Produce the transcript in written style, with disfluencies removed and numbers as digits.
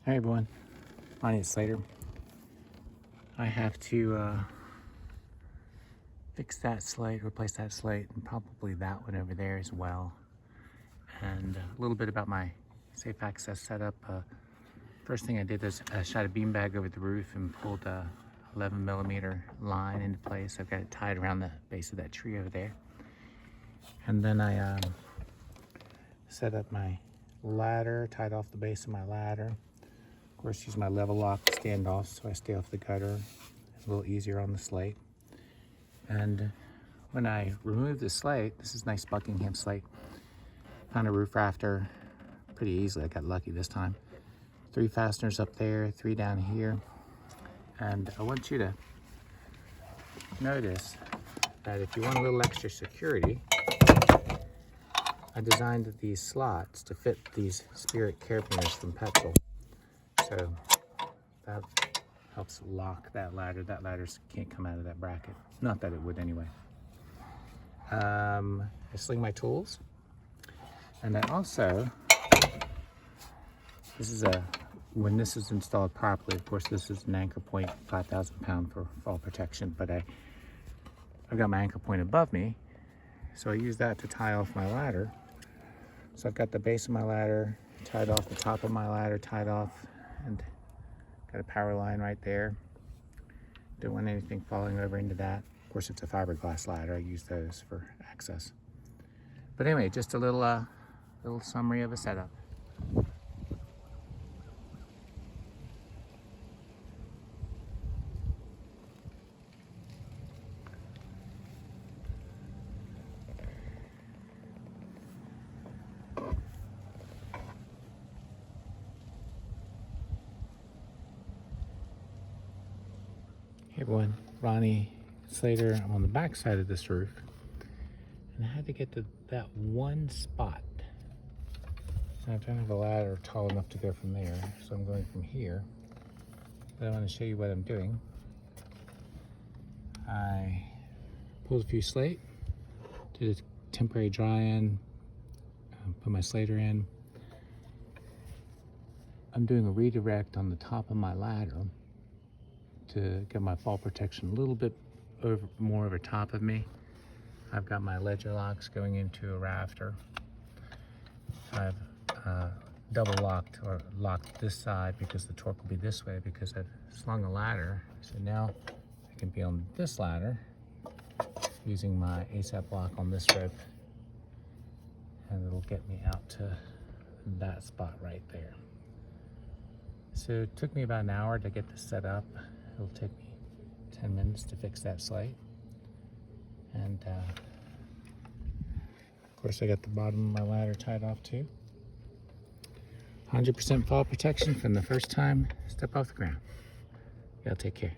Hey everyone, my name is Slater. I have to fix that slate, replace that slate, and probably that one over there as well. And a little bit about my safe access setup. First thing I did is I shot a beanbag over the roof and pulled a 11mm line into place. I've got it tied around the base of that tree over there. And then I set up my ladder, tied off the base of my ladder. Of course, use my level lock standoff so I stay off the gutter. A little easier on the slate. And when I remove the slate, this is nice Buckingham slate. Found a roof rafter pretty easily. I got lucky this time. 3 fasteners up there, 3 down here. And I want you to notice that if you want a little extra security, I designed these slots to fit these Spirit carabiners from Petzl. So that helps lock that ladder. That ladder can't come out of that bracket. Not that it would anyway. I sling my tools. And I also, when this is installed properly, of course this is an anchor point, 5,000 pound for fall protection, but I've got my anchor point above me, so I use that to tie off my ladder. So I've got the base of my ladder tied off, the top of my ladder tied off, and got a power line right there. Don't want anything falling over into that. Of course, it's a fiberglass ladder. I use those for access. But anyway, just a little summary of a setup. Hey everyone, Ronnie Slater. I'm on the back side of this roof, and I had to get to that one spot. And I don't have a ladder tall enough to go from there, so I'm going from here. But I want to show you what I'm doing. I pulled a few slate, did a temporary dry in, put my slater in. I'm doing a redirect on the top of my ladder to get my fall protection a little bit more over top of me. I've got my ledger locks going into a rafter. I've double locked or locked this side because the torque will be this way because I've slung a ladder. So now I can be on this ladder using my ASAP lock on this rope, and it'll get me out to that spot right there. So it took me about an hour to get this set up. It'll take me 10 minutes to fix that slate. And of course I got the bottom of my ladder tied off too. 100% fall protection from the first time step off the ground. Y'all take care.